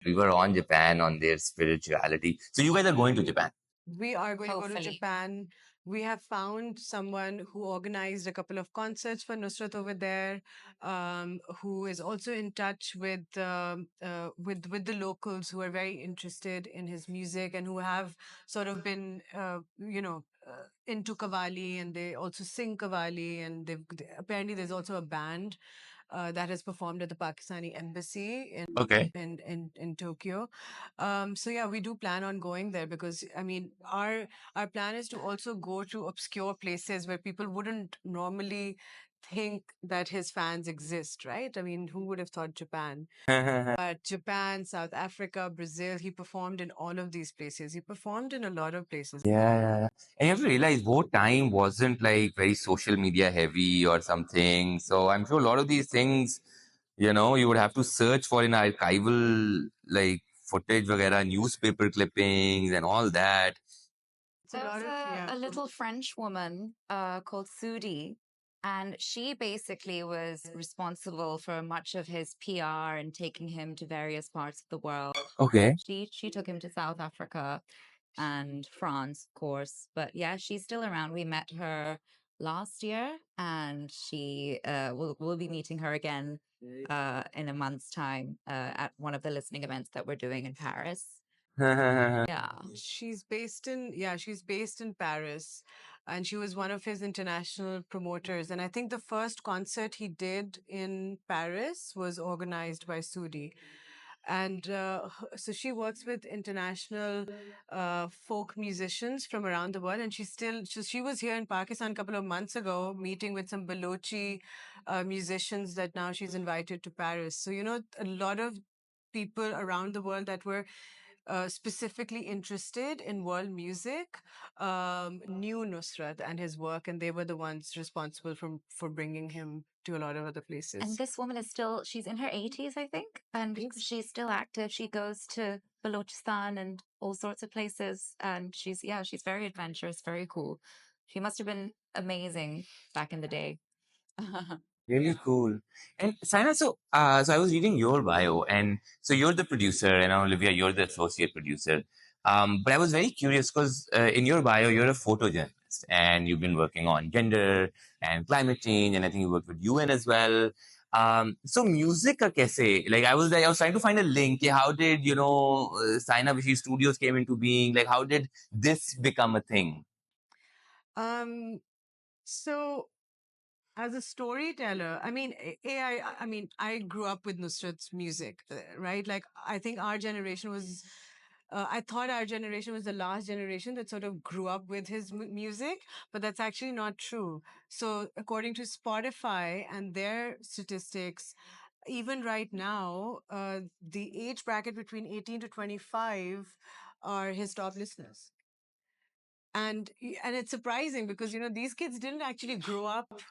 We were on Japan on their spirituality. So you guys are going to Japan. We are going to go to Hopefully. Japan. We have found someone who organized a couple of concerts for Nusrat over there, who is also in touch with the locals who are very interested in his music and who have sort of been, into Qawwali, and they also sing Qawwali, and apparently there's also a band that has performed at the Pakistani embassy Okay. in Tokyo. So yeah, we do plan on going there because I mean our plan is to also go to obscure places where people wouldn't normally think that his fans exist, right? I mean, who would have thought Japan? But Japan, South Africa, Brazil, he performed in all of these places. He performed in a lot of places. Yeah. And you have to realize what time wasn't like very social media heavy or something. So I'm sure a lot of these things, you would have to search for in archival like footage, vagara, newspaper clippings and all that. It's a There was lot of, yeah. a little French woman called Sudi, and she basically was responsible for much of his PR and taking him to various parts of the world. Okay. She took him to South Africa and France, of course. But yeah, she's still around. We met her last year, and she we'll be meeting her again in a month's time at one of the listening events that we're doing in Paris. Yeah. She's based in Paris, and she was one of his international promoters. And I think the first concert he did in Paris was organized by Sudi. And so she works with international folk musicians from around the world. And she was here in Pakistan a couple of months ago, meeting with some Balochi musicians that now she's invited to Paris. So, a lot of people around the world that were specifically interested in world music knew Nusrat and his work, and they were the ones responsible for bringing him to a lot of other places. And this woman is still, she's in her 80s, I think, and Thanks. she's still active. She goes to Balochistan and all sorts of places. And she's very adventurous, very cool. She must have been amazing back in the day. Really cool. And Saina, so I was reading your bio, and so you're the producer, and Olivia, you're the associate producer. But I was very curious because in your bio, you're a photojournalist, and you've been working on gender and climate change, and I think you worked with UN as well. So music ka kaise? Like I was trying to find a link. How did Saina Vishi Studios came into being? Like how did this become a thing? Um, so as a storyteller, I mean, I mean, I grew up with Nusrat's music, right? Like, I think our generation was, I thought our generation was the last generation that sort of grew up with his music, but that's actually not true. So, according to Spotify and their statistics, even right now, the age bracket between 18 to 25 are his top listeners. And it's surprising because these kids didn't actually grow up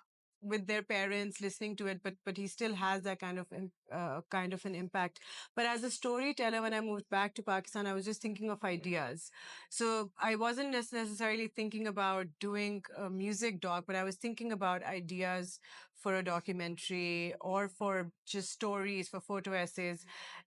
with their parents listening to it, but he still has that kind of an impact. But as a storyteller, when I moved back to Pakistan, I was just thinking of ideas. So I wasn't necessarily thinking about doing a music doc, but I was thinking about ideas for a documentary or for just stories, for photo essays.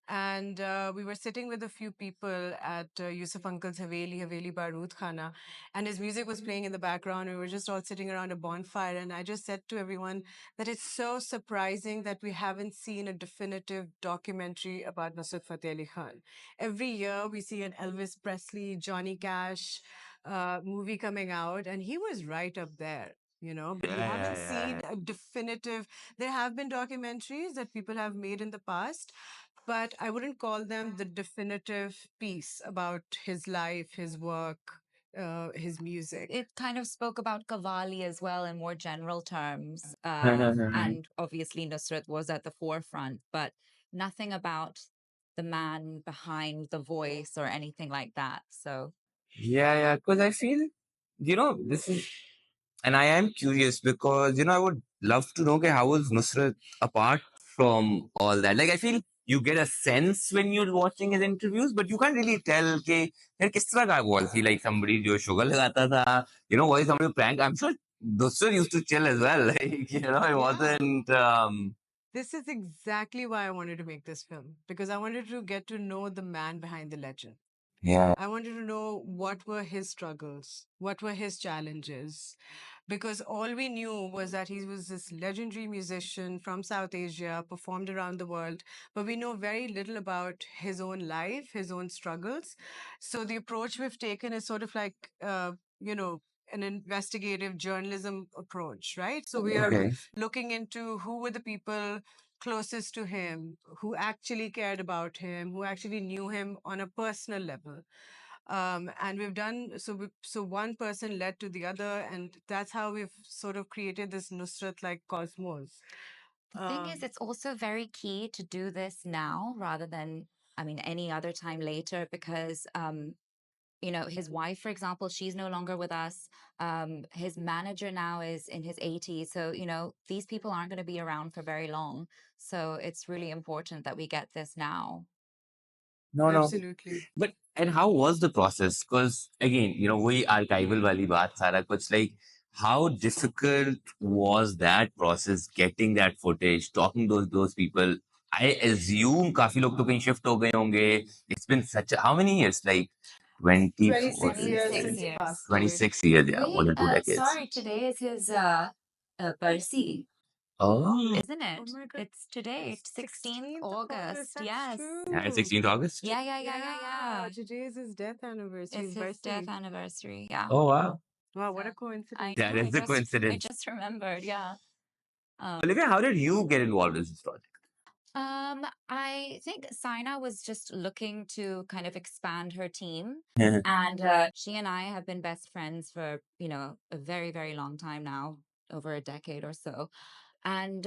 And we were sitting with a few people at Yusuf Uncle's Haveli Barood Khana, and his music was playing in the background. We were just all sitting around a bonfire, and I just said to everyone that it's so surprising that we haven't seen a definitive documentary about Nusrat Fateh Ali Khan. Every year we see an Elvis Presley, Johnny Cash movie coming out, and he was right up there. But we haven't seen a definitive. There have been documentaries that people have made in the past, but I wouldn't call them the definitive piece about his life, his work, his music. It kind of spoke about Qawwali as well in more general terms. And obviously, Nusrat was at the forefront, but nothing about the man behind the voice or anything like that. So, Yeah. Because I feel, this is, and I am curious because, I would love to know okay, how was Nusrat apart from all that? Like, I feel you get a sense when you're watching his interviews, but you can't really tell, okay, kis tarah ka was he like somebody jo sugar lagata tha, was he somebody who prank? I'm sure Nusrat used to chill as well. Like, it Yeah. wasn't, This is exactly why I wanted to make this film, because I wanted to get to know the man behind the legend. Yeah. I wanted to know what were his struggles, what were his challenges, because all we knew was that he was this legendary musician from South Asia, performed around the world, but we know very little about his own life, his own struggles. So the approach we've taken is sort of like, you know, an investigative journalism approach, right? So we are Okay. looking into who were the people closest to him, who actually cared about him, who actually knew him on a personal level. And we've done so. So one person led to the other, and that's how we've sort of created this Nusrat like cosmos. The thing is, it's also very key to do this now rather than, I mean, any other time later because, his wife, for example, she's no longer with us. His manager now is in his 80s. So, these people aren't going to be around for very long. So it's really important that we get this now. No, no. Absolutely. But and how was the process? Because again, we archival wali baat sara kuch like how difficult was that process getting that footage, talking to those people? I assume काफी लोग तो कहीं shift हो गए होंगे. It's been such a, how many years? Like 24, 26 years 26 since he years. passed away. 26 years, yeah, more Wait, than 2 decades. sorry, today is his Parsi, Oh, isn't it? Oh my God. It's today, 16th 16th August. That's Yes. yeah, true. 16th August. Yeah, yeah, yeah, yeah, yeah. Today is his death anniversary, It's his his death birthday. anniversary. Yeah. Oh, wow. Wow, what a I coincidence. That know. is the I coincidence. just remembered. Yeah. Olivia, how did you get involved in this project? I think Sina was just looking to kind of expand her team. Yeah. And she and I have been best friends for, a very, very long time now, over a decade or so. And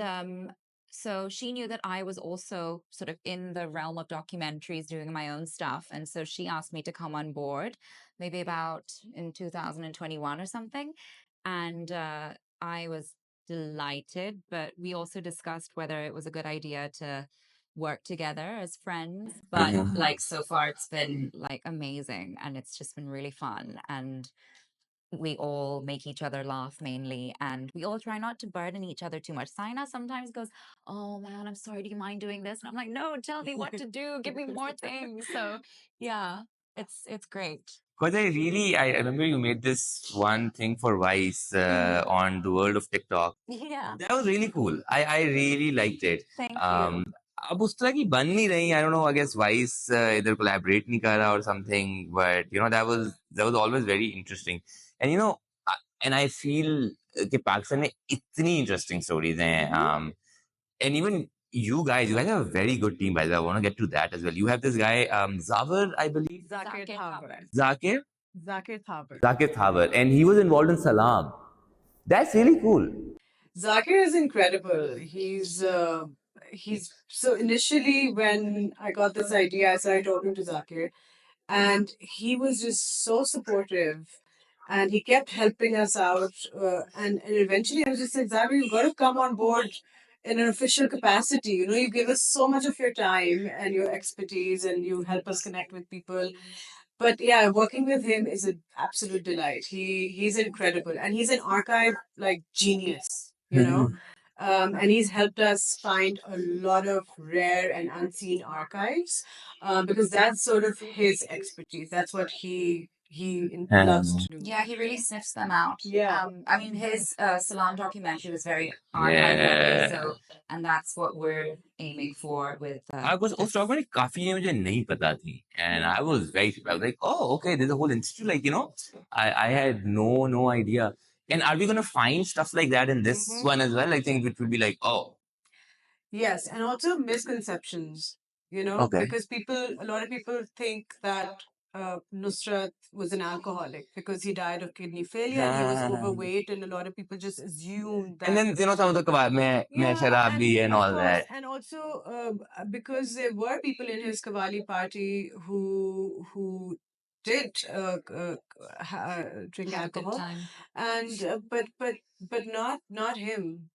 so she knew that I was also sort of in the realm of documentaries doing my own stuff. And so she asked me to come on board maybe about in 2021 or something. And I was delighted, but we also discussed whether it was a good idea to work together as friends. But like so far, it's been like amazing and it's just been really fun. And we all make each other laugh mainly, and we all try not to burden each other too much. Saina sometimes goes, "Oh man, I'm sorry, do you mind doing this?" And I'm like, "No, tell me what to do. Give me more things." So yeah, it's great. Because I remember you made this one thing for Vice on the world of TikTok. Yeah, That was really cool. I really liked it. thank you. अब उस तरह की बन नहीं रही. I don't know. I guess Vice either collaborate नहीं कर रहा or something. But that was always very interesting. And and I feel कि पाकिस्तान में इतनी interesting stories हैं. And even you guys have a very good team, by the way. I want to get to that as well. You have this guy, Zawar, I believe. Zakir Thaver. Zakir? Zakir Thaver. Zakir Thaver. And he was involved in Salam. That's really cool. Zakir is incredible. He's so initially when I got this idea, I started talking to Zakir, and he was just so supportive, and he kept helping us out. And eventually, I was just like, Zakir, you've got to come on board in an official capacity. You give us so much of your time and your expertise, and you help us connect with people. But yeah, working with him is an absolute delight. He's incredible, and he's an archive like genius. And he's helped us find a lot of rare and unseen archives, because that's sort of his expertise. That's what he loves to do. Yeah, he really sniffs them out. Yeah. I mean, his Salon documentary was very archive heavy, Yeah. so and that's what we're aiming for with. I was उस talk में काफी मुझे नहीं पता थी, and I was like, oh, okay, there's a whole institute, like I had no idea. And are we gonna find stuff like that in this one as well? I think it would be like, oh, Yes, and also misconceptions, okay, because a lot of people think that Nusrat was an alcoholic because he died of kidney failure and he was overweight, and a lot of people just assume that. and then some of the kebab mein Yeah, sharabi and of all course, that. and also because there were people in his Kavali party who did drink Have a good alcohol, time. and but not him.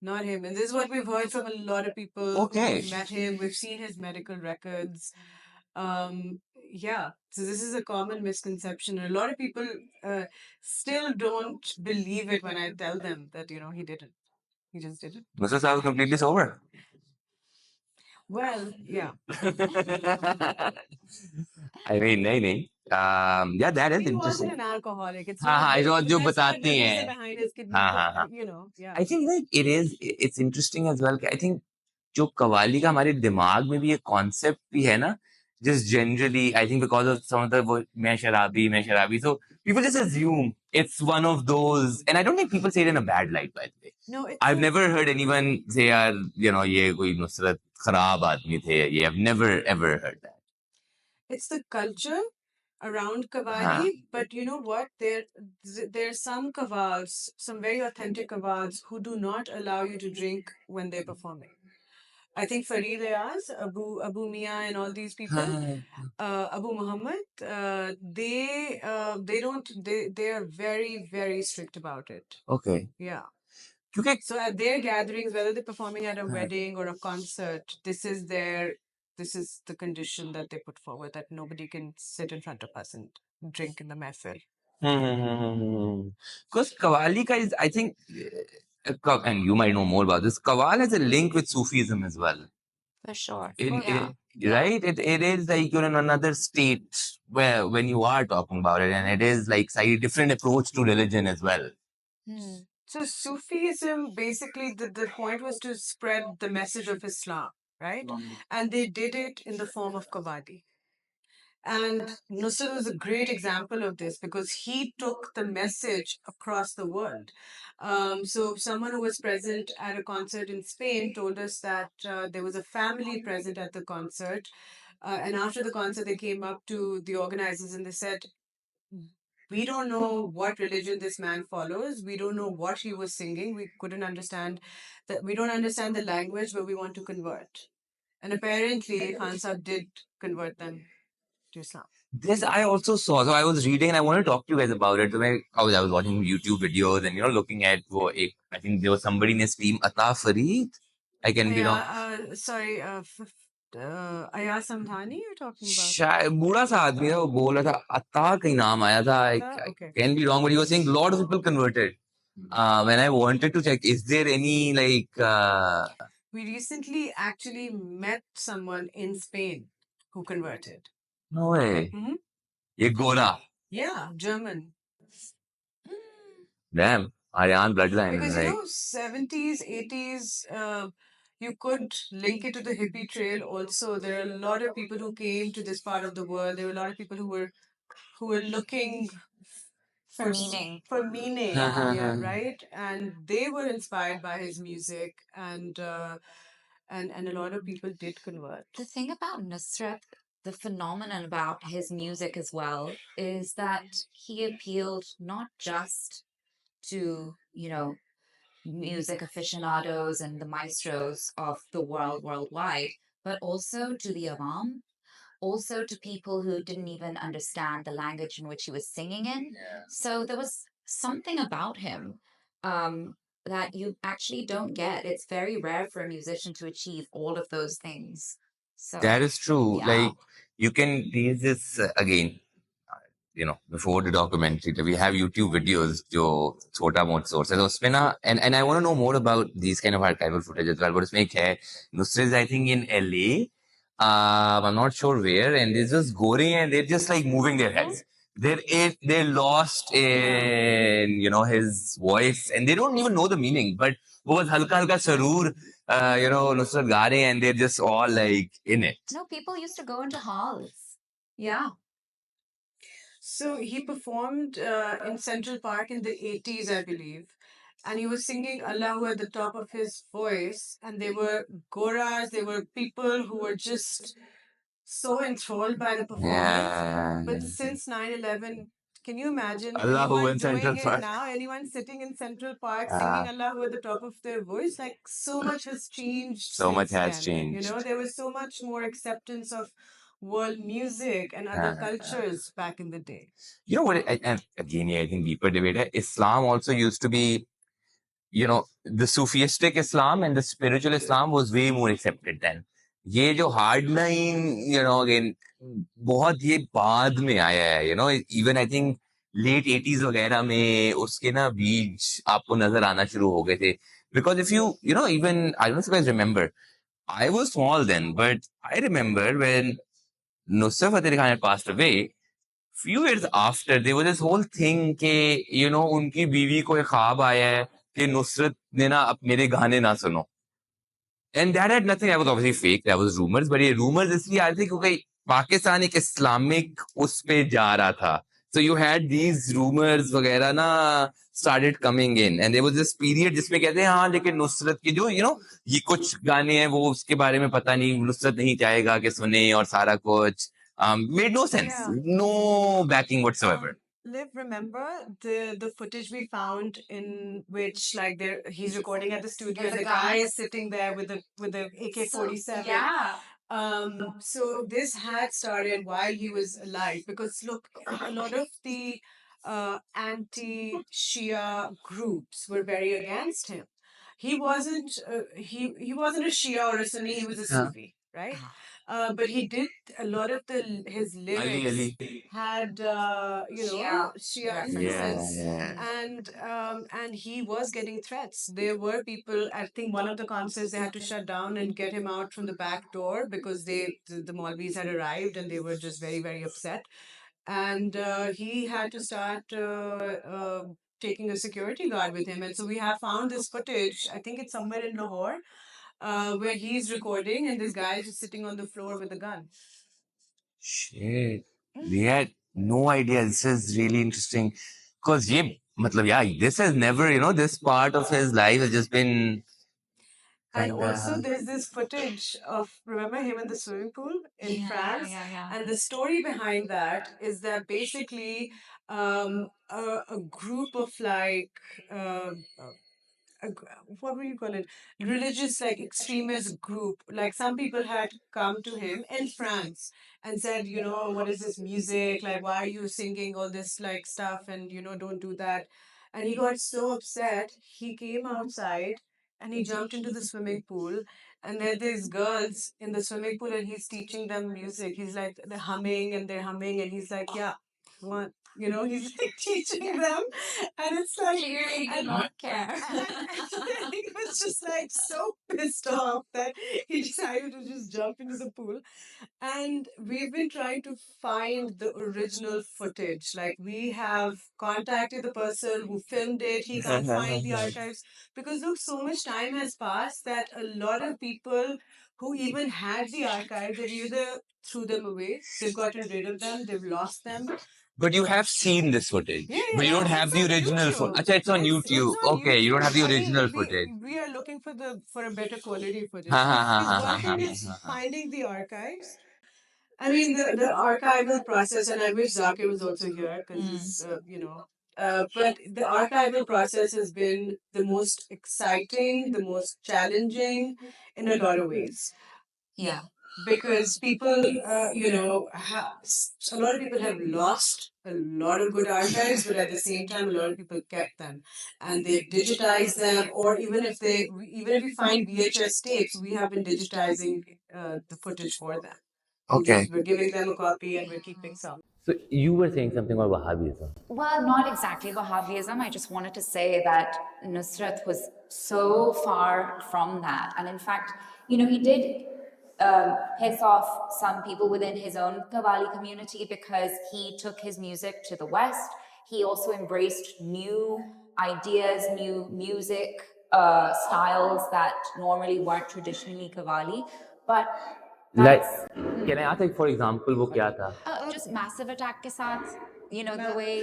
Not him. And this is what we've heard from a lot of people Okay. who've met him. We've seen his medical records. Yeah. So this is a common misconception. A lot of people still don't believe it when I tell them that, he didn't. He just didn't. Nusrat Sahib was completely sober. Well, yeah. I mean, नहीं. Yeah, that is He interesting. wasn't an alcoholic. It's हाँ not हाँ, जो जो that's not the बताती reason हैं. behind his kidney. हाँ हाँ हाँ. Yeah. I think like it's interesting as well. I think जो कवाली का हमारे दिमाग में भी एक कॉन्सेप्ट भी है ना, just generally I think because of some of the वो मैं शराबी, so people just assume it's one of those, and I don't think people say it in a bad light, by the way. No, it's I've never heard anyone say यार ये कोई नुसरत खराब आदमी थे, ये I've never ever heard that. it's the culture around हाँ. Kavali, but you know what? There's some Kavals, some very authentic Kavals who do not allow you to drink when they're performing. I think Farid Ayaz, Abu Mia, and all these people, हाँ. Abu Muhammad, they don't they are very very strict about it. Okay. Yeah. क्योंकि So at their gatherings, whether they're performing at a हाँ. wedding or a concert, this is the condition that they put forward, that nobody can sit in front of us and drink in the mehfil. Because Qawwali is, I think, and you might know more about this, Qawwal has a link with Sufism as well. For sure. In, Yeah. right? It is like you're in another state where when you are talking about it, and it is like slightly different approach to religion as well. Hmm. So Sufism, basically, the point was to spread the message of Islam, right? And they did it in the form of Qawwali. And Nusrat was a great example of this because he took the message across the world. So, someone who was present at a concert in Spain told us that there was a family present at the concert. And after the concert, they came up to the organizers and they said, we don't know what religion this man follows. We don't know what he was singing. We couldn't understand that. We don't understand the language, but we want to convert. And apparently, Khan Sahib did convert them to Islam. This I also saw. So I was reading and I want to talk to you guys about it. So I was watching YouTube videos and looking at I think there was somebody in his team, Ata Farid. I can be wrong. Sorry, Ayaz Samdhani you're talking about? शायद बूढ़ा सा आदमी था, वो बोल रहा था अता कहीं नाम आया था. I Okay. can be wrong, but he was saying a lot of people converted. When I wanted to check, is there any We recently actually met someone in Spain who converted. no way. Mhm. ये गोरा. Yeah, German. Damn, Aryan bloodline. Because you know, 70s, 80s, you could link it to the hippie trail also. There are a lot of people who came to this part of the world. There were a lot of people who were looking For meaning. for meaning, yeah, right? And they were inspired by his music, and a lot of people did convert. The thing about Nusrat, the phenomenon about his music as well, is that he appealed not just to, music aficionados and the maestros of the world worldwide, but also to the awam, also to people who didn't even understand the language in which he was singing in. So there was something about him that you actually don't get. It's very rare for a musician to achieve all of those things. So That is true. yeah. Like you can read this again. Before the documentary, we have YouTube videos, जो छोटा मोटा source है. तो उसमें ना, and I want to know more about these kind of archival footage as well. But उसमें एक है, Nusrat is I think in LA. I'm not sure where, and they're just going and they're just like moving their heads. They're lost in his voice, and they don't even know the meaning. But वो बस हल्का हल्का सरूर Nusrat गा रहे हैं, and they're just all like in it. No, people used to go into halls. Yeah. So he performed in Central Park in the 80s, I believe. And he was singing Allahu at the top of his voice. And they were goras, they were people who were just so enthralled by the performance. Yeah. But since 9/11, can you imagine Allahu anyone in Central doing it Park. now? Anyone sitting in Central Park singing Allahu at the top of their voice? Like, so much has changed. So much since has then. changed. There was so much more acceptance of world music and other cultures back in the day. You know what? And again, I think deeper debate. Islam also used to be, the Sufistic Islam and the spiritual Islam was way more accepted then. ये जो hardline, again, बहुत ये बाद में आया है, even I think late 80s वगैरह में उसके ना बीज आपको नजर आना शुरू हो गए थे. Because if you, even, I don't know if you guys remember, I was small then, but I remember when Nusrat Fateh Khan had passed away, few years after, there was this whole thing कि, you know, उनकी बीवी को एक ख्वाब आया है कि नुसरत ने ना अब मेरे गाने ना सुनो. And that had nothing, that was obviously fake, that was rumors, but ये rumors इसलिए आ रहे थे क्योंकि पाकिस्तान एक इस्लामिक उस पे जा रहा था. So you had these rumors वगैरह ना started coming in, and there was this period जिसमें कहते हैं हाँ लेकिन नुसरत की जो you know ये कुछ गाने हैं वो उसके बारे में पता नहीं, नुसरत नहीं चाहेगा कि सुने और सारा कुछ made no sense, Yeah. no backing whatsoever. Liv, remember the footage we found in which like he's recording at the studio and the guy is sitting there with the AK-47. Yeah. So this had started while he was alive because look, a lot of the anti-Shia groups were very against him. He wasn't a Shia or a Sunni. He was a Sufi, right? But he did a lot of his lyrics Ali. had Shia influence, and he was getting threats. There were people. I think one of the concerts they had to shut down and get him out from the back door because the Maulvis had arrived and they were just very upset, and he had to start. Taking a security guard with him, and so we have found this footage. I think it's somewhere in Lahore, where he's recording, and this guy is just sitting on the floor with a gun. Shit. We had no idea. This is really interesting. Because, yeah, this has never, you know, this part of his life has just been. And also, there's this footage of, remember him in the swimming pool in France? Yeah. And the story behind that is that basically a group of like, what were you call it? Religious, like extremist group. Like some people had come to him in France and said, what is this music? Like, why are you singing all this like stuff? And, don't do that. And he got so upset, he came outside and he jumped into the swimming pool. And there are these girls in the swimming pool and he's teaching them music. He's like, they're humming and they're humming. And he's like, yeah, come on. He's like teaching them. And it's like, Clearly did and, not care. and he was just like so pissed off that he decided to just jump into the pool. And we've been trying to find the original footage. Like we have contacted the person who filmed it. He can't find the archives because look, so much time has passed that a lot of people who even had the archive, they've either threw them away, they've gotten rid of them, they've lost them. But you have seen this footage. Yeah, but you don't yeah, have it's the on original YouTube. footage. It's on YouTube. It's on Okay, you don't have the YouTube. I original mean, footage. we are looking for a better quality footage. Ha, ha, ha, Because ha, one ha, thing ha, is ha, ha. finding the archives. I mean, the archival process, and I wish Zakir was also here because he's, but the archival process has been the most exciting, the most challenging in a lot of ways. Yeah. Because people, a lot of people have lost a lot of good archives, but at the same time, a lot of people kept them and they've digitized them. Or even if we find VHS tapes, we have been digitizing the footage for them. Okay. We're giving them a copy and we're keeping some. So you were saying something about Wahhabism. Well, not exactly Wahhabism. I just wanted to say that Nusrat was so far from that. And in fact, he did piss off some people within his own Qawwali community because he took his music to the West. He also embraced new ideas, new music styles that normally weren't traditionally Qawwali. But Like, that's can I ask, like, for example, वो क्या था? just Massive Attack ke saath, the way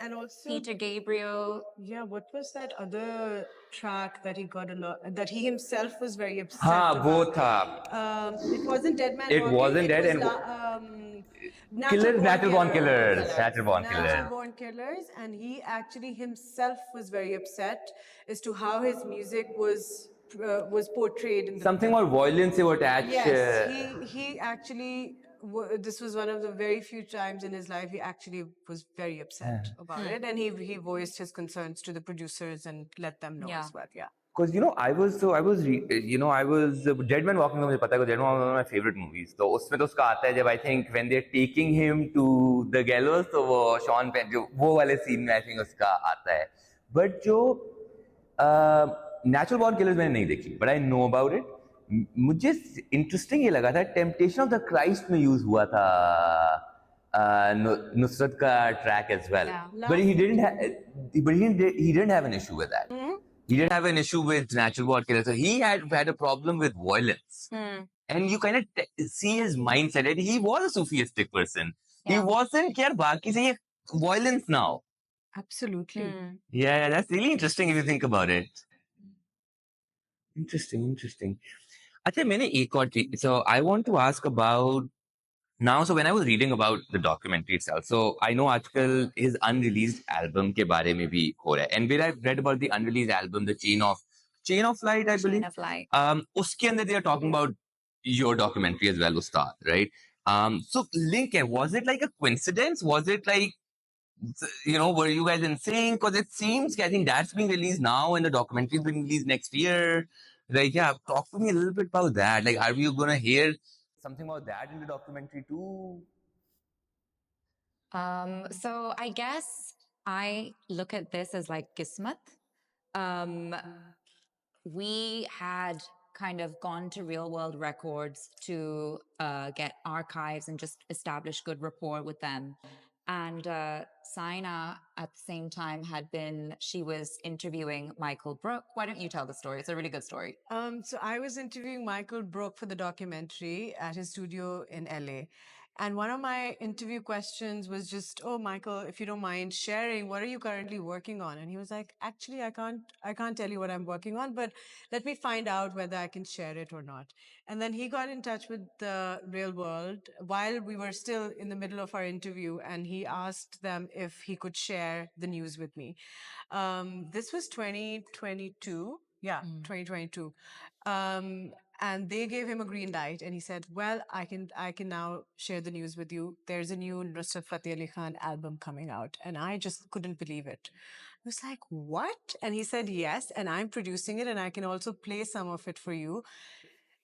And also, Peter Gabriel. yeah, what was that other track that he got a lot, that he himself was very upset हाँ, वो about? था. It wasn't Dead Man It Walking. wasn't Dead was and Natural Natural Born Killers. Killers. Natural Born Natural Killers. Born Killers, and he actually himself was very upset as to how his music was portrayed in the Something more violence से वो attach. Yes, he actually. This was one of the very few times in his life he actually was very upset about it, and he voiced his concerns to the producers and let them know as well. Yeah. Because I was Dead Man Walking तो मुझे पता है Dead Man Walking one of my favorite movies. तो उसमें तो उसका आता है जब I think when they're taking him to the gallows तो वो Sean Penn जो वो वाले scene में I think उसका आता है. But जो Natural Born Killers मैंने नहीं देखी, but I know about it. मुझे इंटरेस्टिंग ये लगा था टेम्पटेशन ऑफ द क्राइस्ट में यूज हुआ था नुसरत का track as well but he didn't he didn't have an issue with that. He didn't have an issue with natural born killers. So he had a problem with violence. And you kind of see his mindset. And he was a Sufistic person. He wasn't यार बाकी से ये violence now. Absolutely. Yeah, that's really interesting if you think about it. Interesting. अच्छा मैंने एक और चीज so I want to ask about now so when I was reading about the documentary itself so I know आजकल his unreleased album के बारे में भी हो रहा है and where I've read about the unreleased album the chain of light I believe Chain of Light. उसके अंदर they are talking about your documentary as well Ustad right so link है was it like a coincidence was it like you know, were you guys in sync? Because it seems, I think that's being released now and the documentary's being released next year. Like, yeah, talk to me a little bit about that. Like, are we going to hear something about that in the documentary too? So I guess I look at this as like kismat. Um, we had kind of gone to Real World Records to get archives and just establish good rapport with them. And Saina at the same time she was interviewing Michael Brook. Why don't you tell the story? It's a really good story. So I was interviewing Michael Brook for the documentary at his studio in LA. And one of my interview questions was just, oh, Michael, if you don't mind sharing, what are you currently working on? And he was like, actually, I can't tell you what I'm working on, but let me find out whether I can share it or not. And then he got in touch with the Real World while we were still in the middle of our interview, and he asked them if he could share the news with me. This was 2022. Yeah, 2022. And they gave him a green light and he said, well, I can now share the news with you. There's a new Nusrat Fateh Ali Khan album coming out. And I just couldn't believe it. I was like, what? And he said, yes, and I'm producing it and I can also play some of it for you.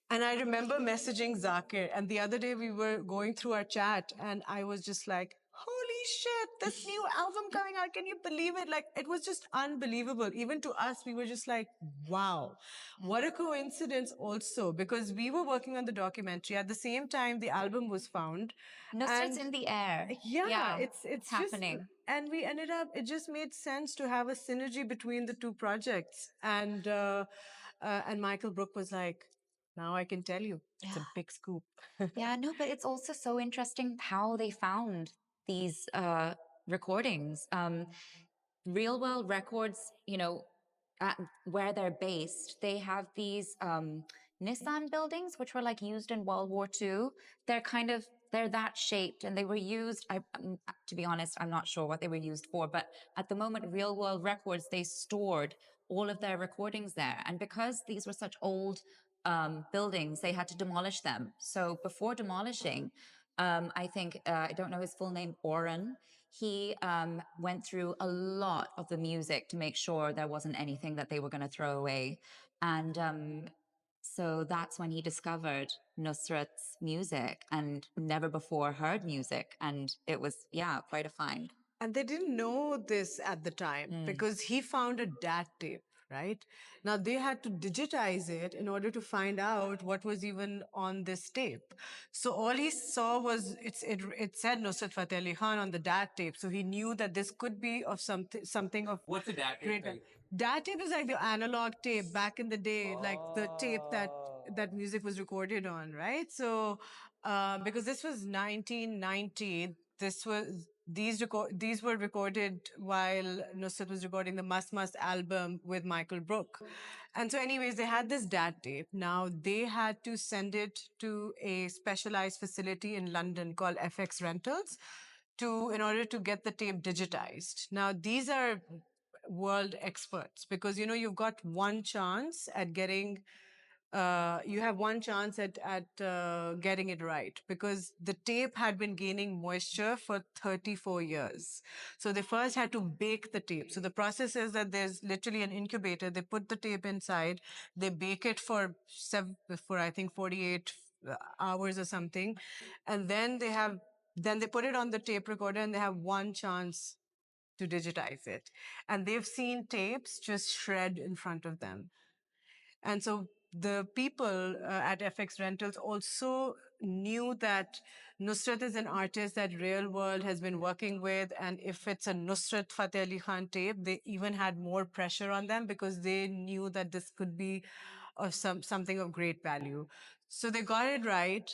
And I remember messaging Zakir, and the other day we were going through our chat, and I was just like, holy shit, this new album coming out. Can you believe it? Like, it was just unbelievable. Even to us, we were just like, wow, what a coincidence also, because we were working on the documentary. At the same time, the album was found. Nusrat's in the air. Yeah, it's just happening. and we ended up it just made sense to have a synergy between the two projects and Michael Brook was like, now I can tell you it's a big scoop. Yeah, no, but it's also so interesting how they found these recordings. Real World Records, where they're based, they have these Nissan buildings, which were like used in World War II. They're that shaped, and they were used. To be honest, I'm not sure what they were used for, but at the moment, Real World Records, they stored all of their recordings there, and because these were such old buildings, they had to demolish them. So before demolishing, I think I don't know his full name, Oren. He went through a lot of the music to make sure there wasn't anything that they were going to throw away. And so that's when he discovered Nusrat's music and never before heard music. And it was, yeah, quite a find. And they didn't know this at the time because he found a DAT tape, right? Now they had to digitize it in order to find out what was even on this tape. So all he saw was it said Nusrat Fateh Ali Khan on the DAT tape. So he knew that this could be of something of What's a DAT tape like? DAT tape is like the analog tape back in the day, like the tape that music was recorded on, right? So because this was 1990, these were recorded while Nusrat was recording the Must album with Michael Brook. And so anyways, they had this DAT tape. Now they had to send it to a specialized facility in London called FX Rentals in order to get the tape digitized. Now these are world experts because you've got one chance at getting you have one chance at getting it right because the tape had been gaining moisture for 34 years. So they first had to bake the tape. So the process is that there's literally an incubator. They put the tape inside, they bake it for I think 48 hours or something, and then they put it on the tape recorder and they have one chance to digitize it. And they've seen tapes just shred in front of them. And so the people at FX Rentals also knew that Nusrat is an artist that Real World has been working with. And if it's a Nusrat Fateh Ali Khan tape, they even had more pressure on them because they knew that this could be of something of great value. So they got it right.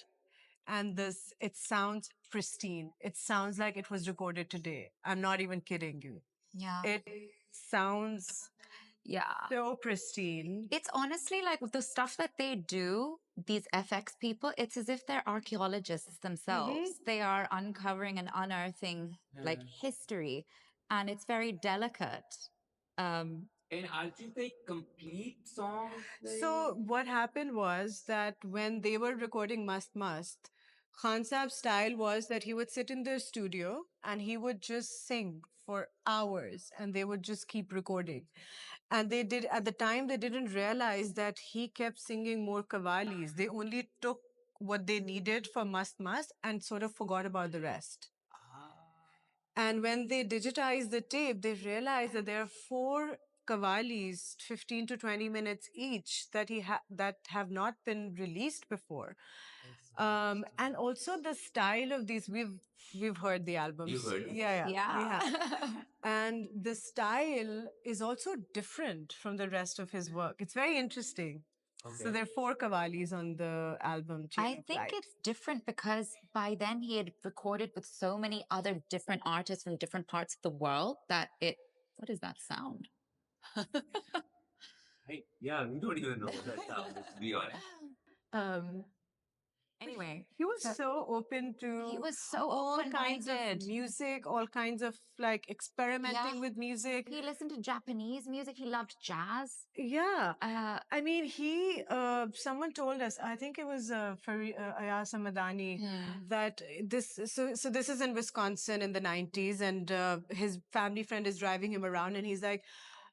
And it sounds pristine. It sounds like it was recorded today. I'm not even kidding you. Yeah. It sounds Yeah. so pristine. It's honestly like the stuff that they do, these FX people, it's as if they're archaeologists themselves. They are uncovering and unearthing like history, and it's very delicate. And aren't you like complete songs? So what happened was that when they were recording Mast Mast, Khan Saab's style was that he would sit in their studio and he would just sing for hours and they would just keep recording. And they did, at the time, they didn't realize that he kept singing more kavalis. They only took what they needed for Mast Mast and sort of forgot about the rest. And when they digitized the tape, they realized that there are four kavalis, 15 to 20 minutes each, that that have not been released before. And also the style of these, we've heard the albums. You heard? Yeah, yeah, we Yeah. have. And the style is also different from the rest of his work. It's very interesting. So there are four kavalis on the album. Chain I of think Light. it's different because by then he had recorded with so many other different artists from different parts of the world that what is that sound? Yeah, we don't even know what that sound is, to be honest. Um, Anyway, he was so open to he was so all kinds of open-minded. music, all kinds of like experimenting Yeah. with music. He listened to Japanese music. He loved jazz. Yeah. Uh, I mean, someone told us, I think it was Ayaz Madani, that so this is in Wisconsin in the 90s, and his family friend is driving him around, and he's like,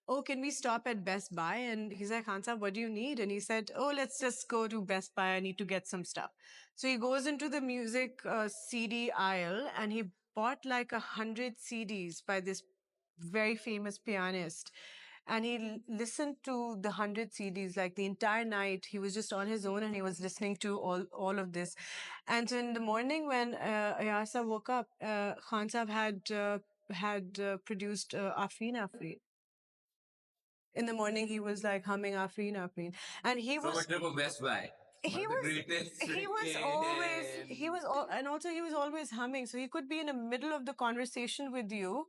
oh, can we stop at Best Buy? And he's like, Hansa, what do you need? And he said, oh, let's just go to Best Buy. I need to get some stuff. So he goes into the music CD aisle and he bought like 100 CDs by this very famous pianist. And he listened to the 100 CDs like the entire night. He was just on his own and he was listening to all of this. And so in the morning when Ayasa woke up, Khan Saab had produced Afreen Afreen. In the morning, he was like humming Afreen Afreen. And he From a was trip of Best Buy. he One of the was greatest he was freaking- always and also he was always humming, so he could be in the middle of the conversation with you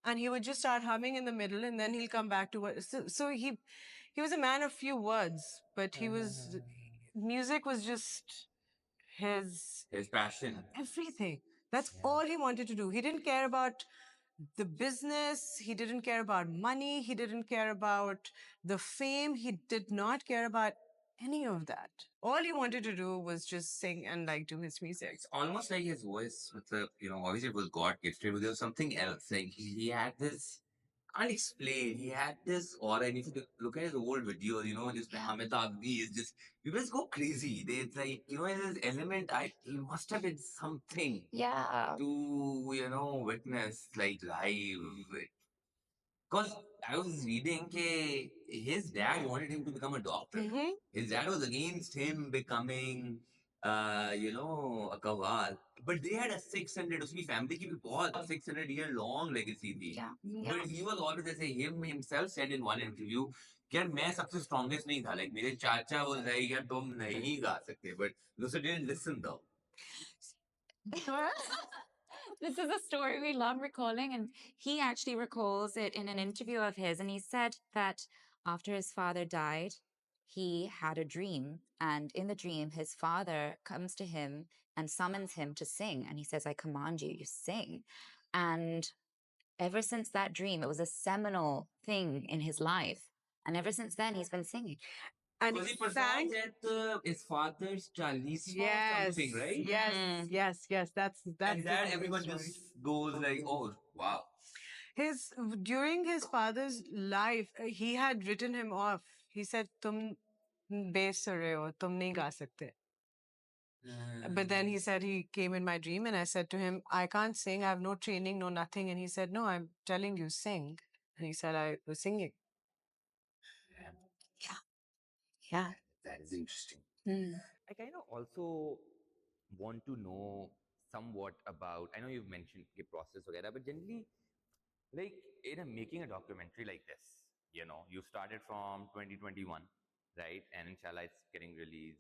and he would just start humming in the middle and then he'll come back to what so he was a man of few words, but he was music was just his passion. everything. That's all he wanted to do. He didn't care about the business. He didn't care about money. He didn't care about the fame. He did not care about any of that. All he wanted to do was just sing and like do his music. It's almost like his voice with the, obviously it was God gifted, but there was something else. Like he had this, can't explain. He had this aura, and if you look at his old videos, just Hamid Agni is just, you just go crazy. It's like, his element, he must have been something yeah. to, witness like live. Because I was reading his dad wanted him to become a doctor. His dad was against him becoming, a kawal. But they had a 600, उसकी family की भी बहुत 600-year long legacy थी. Yeah. But he was always, जैसे him himself said in one interview, कि यार मैं सबसे strongest नहीं था. Like मेरे चाचा was like, यार तुम नहीं गा सकते. But Nusrat didn't listen though. This is a story we love recalling, and he actually recalls it in an interview of his. And he said that after his father died, he had a dream. And in the dream, his father comes to him and summons him to sing. And he says, I command you, you sing. And ever since that dream, it was a seminal thing in his life. And ever since then, he's been singing. And Was he he performed sang. at his father's chalisma or Yes, something, right? yes. That's And the that whole everyone story. just goes like, oh, wow. During his father's life, he had written him off. He said, "Tum bes rahe ho, tum nahi ga sakte." But then he said he came in my dream, and I said to him, "I can't sing. I have no training, no nothing." And he said, "No, I'm telling you, sing." And he said, "I was singing." Yeah. That is interesting. Hmm. I kind of also want to know somewhat about. I know you've mentioned the process, वगैरह, but generally, like making a documentary like this, you started from 2021, right? And inshallah, it's getting released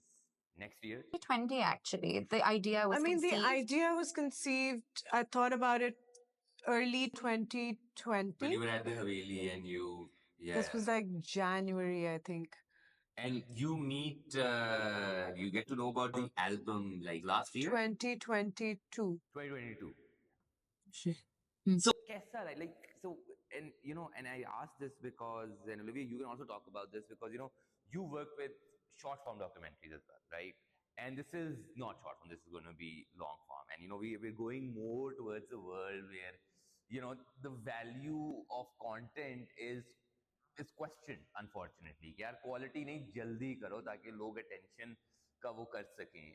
next year. 2020, actually. The idea I was mean, the conceived. idea was conceived, I thought about it early When 2020. you were at the Haveli and This was like January, I think. and you get to know about the album like last year, 2022. 2022. Hmm. So, kaisa, right? So, and and I asked this because, and Olivia, you can also talk about this because you work with short form documentaries as well, right? And this is not short form. This is going to be long form, and we're going more towards a world where the value of content is questioned, unfortunately कि यार quality नहीं जल्दी करो ताकि लोग attention का वो कर सकें.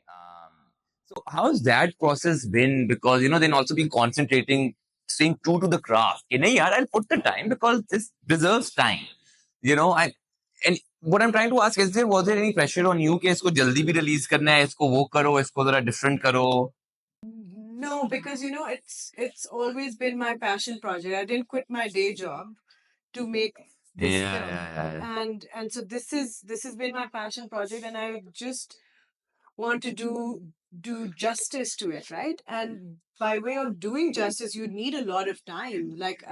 So how's that process been? Because then also been concentrating, staying true to the craft. कि नहीं यार, I'll put the time because this deserves time. I and what I'm trying to ask is was there any pressure on you कि इसको जल्दी भी release करना है, इसको वो करो, इसको जरा different करो? No, because it's always been my passion project. I didn't quit my day job to make this Yeah, film. yeah. And so this has been my passion project, and I just want to do justice to it, right? And by way of doing justice, you need a lot of time. Like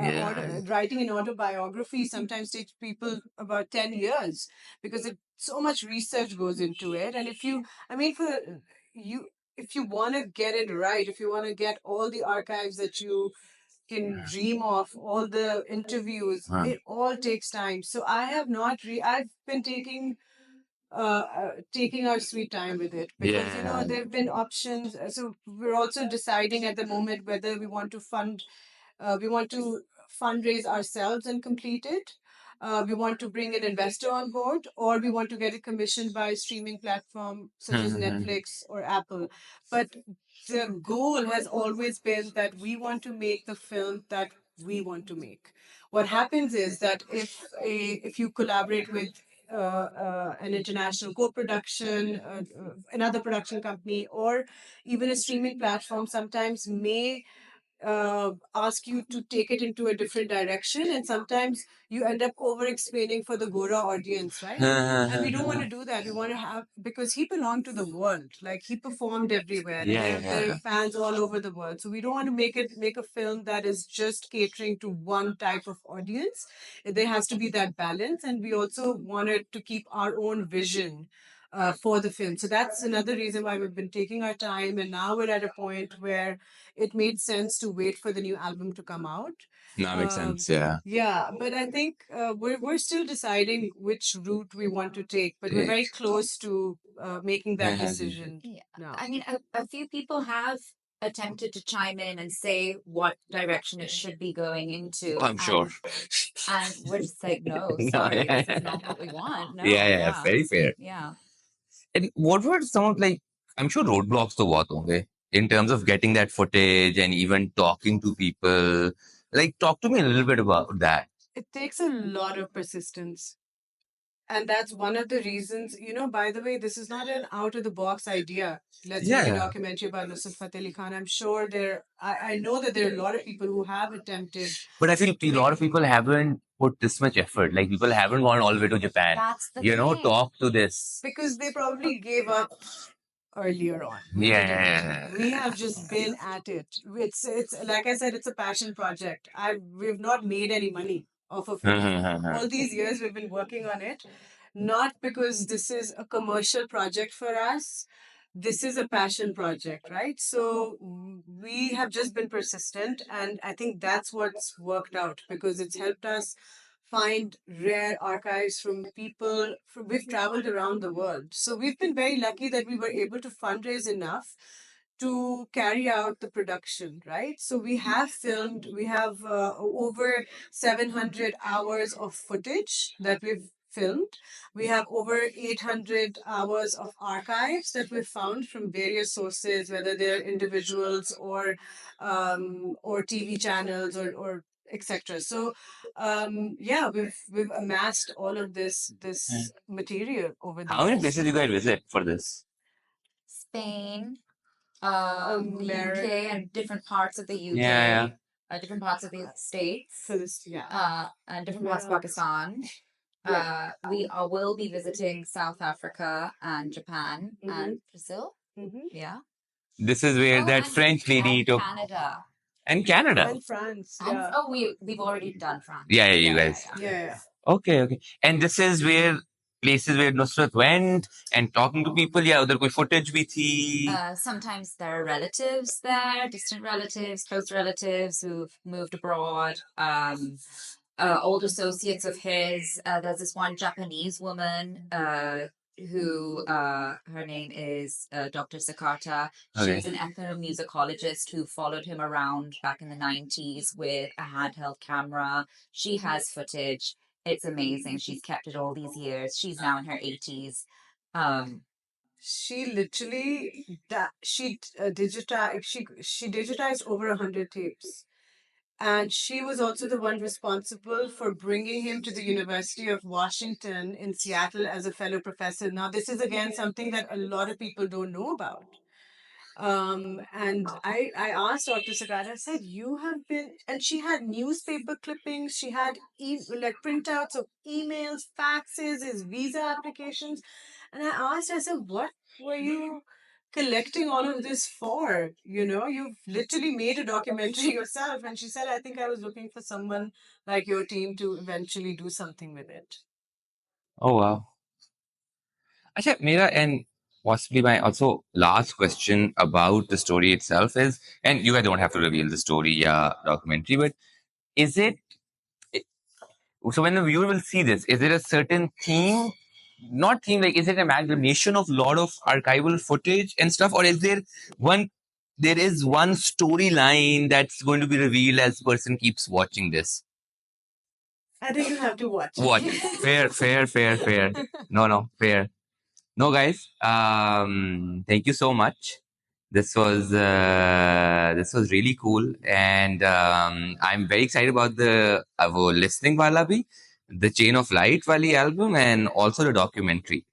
writing an autobiography sometimes takes people about 10 years because so much research goes into it. And if you, I mean, for you, if you want to get it right, if you want to get all the archives that you can dream of, all the interviews, it all takes time. So I have not I've been taking our sweet time with it because there have been options. So we're also deciding at the moment whether we want to fundraise ourselves and complete it. We want to bring an investor on board, or we want to get it commissioned by a streaming platform such as Netflix or Apple. But the goal has always been that we want to make the film that we want to make. What happens is that if you collaborate with an international co-production, another production company, or even a streaming platform, sometimes may ask you to take it into a different direction, and sometimes you end up over explaining for the Gora audience, right? And we don't want to do that. We want to have, because he belonged to the world, like he performed everywhere, and there are fans all over the world. So we don't want to make a film that is just catering to one type of audience. There has to be that balance, and we also wanted to keep our own vision for the film. So that's another reason why we've been taking our time, and now we're at a point where it made sense to wait for the new album to come out. That makes sense. Yeah. Yeah, but I think we're still deciding which route we want to take, but we're very close to making that decision Yeah. now. I mean, a few people have attempted to chime in and say what direction it should be going into. I'm sure. And we're just like, no, No, sorry, yeah. this is not what we want. No, Yeah, very fair. yeah. And what were some of I'm sure roadblocks to what होंगे in terms of getting that footage and even talking to people. Like, talk to me a little bit about that. It takes a lot of persistence. And that's one of the reasons, by the way, this is not an out of the box idea. Let's make a documentary about Nusrat Fateh Ali Khan. I'm sure I know that there are a lot of people who have attempted. But I feel a lot of people haven't put this much effort. Like, people haven't gone all the way to Japan. That's the thing. Talk to this. Because they probably gave up earlier on. Yeah. We have just been at it. It's like I said, it's a passion project. We've not made any money off of it. All these years we've been working on it, not because this is a commercial project for us. This is a passion project, right? So we have just been persistent, and I think that's what's worked out because it's helped us find rare archives from people we've traveled around the world. So we've been very lucky that we were able to fundraise enough to carry out the production, right? So we have filmed, we have over 700 hours of footage that we've filmed. We have over 800 hours of archives that we've found from various sources, whether they're individuals or TV channels or etc. So, yeah, we've amassed all of this material over the How many years. places you guys visit for this? Spain, the America. UK, and different parts of the UK, Yeah, different parts of the States, For this, yeah. and different Where parts of else? Pakistan. We will be visiting South Africa and Japan and Brazil. Yeah. this is where Oh, that and French lady took. Canada. And Canada. And France, And yeah. oh, we've already done France. Yeah, you guys. Yeah. Okay, okay. And this is where places where Nusrat went and talking to people. Yeah, उधर कोई footage भी थी. Sometimes there are relatives there, distant relatives, close relatives who've moved abroad. Old associates of his. There's this one Japanese woman who her name is Dr. Sakata. Okay. She's an ethnomusicologist who followed him around back in the 90s with a handheld camera. She has footage. It's amazing. She's kept it all these years. She's now in her 80s. She literally she digitized over 100 tapes, and she was also the one responsible for bringing him to the University of Washington in Seattle as a fellow professor. Now, this is again something that a lot of people don't know about. And I asked Dr. Sagara, I said, you have been, and she had newspaper clippings, she had like printouts of emails, faxes, his visa applications. And I asked her, I said, what were you collecting all of this for? You know, you've literally made a documentary yourself. And she said, I think I was looking for someone like your team to eventually do something with it. Oh wow. Acha, Mira, and possibly my also last question about the story itself is, and you guys don't have to reveal the story, yeah, documentary, but is it so when the viewer will see this, is it a certain theme? Not theme, like is it an amalgamation of lot of archival footage and stuff, or is one there is one storyline that's going to be revealed as person keeps watching this? I think you have to watch it. What? Fair. No, fair. No, guys. Thank you so much. This was really cool, and I'm very excited about the वो listening wala bhi, the Chain of Light wali album, and also the documentary.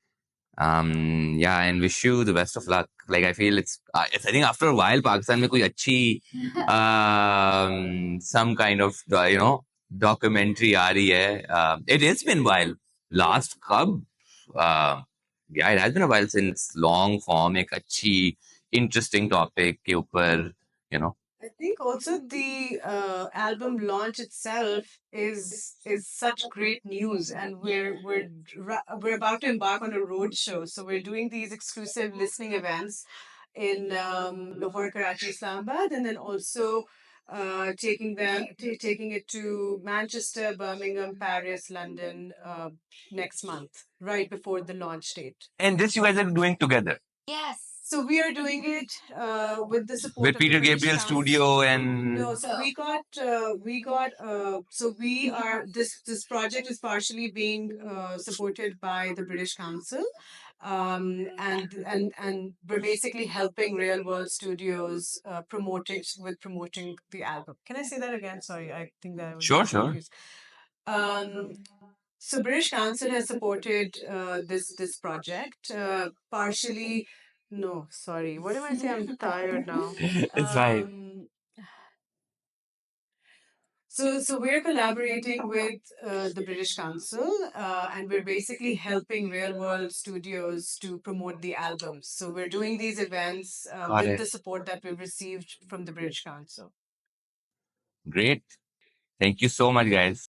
Yeah, and wish you the best of luck. Like I feel it's I think after a while Pakistan में कोई अच्छी some kind of documentary आ रही है. It has been a while. Last Cub. Uh, yeah, it has been a while since long form एक अच्छी interesting topic के ऊपर I think also the album launch itself is such great news, and we're about to embark on a road show. So we're doing these exclusive listening events in Lahore, Karachi, Islamabad, and then also taking it to Manchester, Birmingham, Paris, London next month, right before the launch date. And this you guys are doing together. Yes. So we are doing it with the support With of Peter the British Gabriel Council. Studio and No, so we are this project is partially being supported by the British Council, and we're basically helping Real World Studios promoting the album. Can I say that again? Sorry, I think that I was Sure. confused. So British Council has supported this project partially. No, sorry. What am I saying? I'm tired now. It's fine. So we're collaborating with the British Council, and we're basically helping Real World Studios to promote the albums. So we're doing these events Got with it. the support that we've received from the British Council. Great. Thank you so much, guys.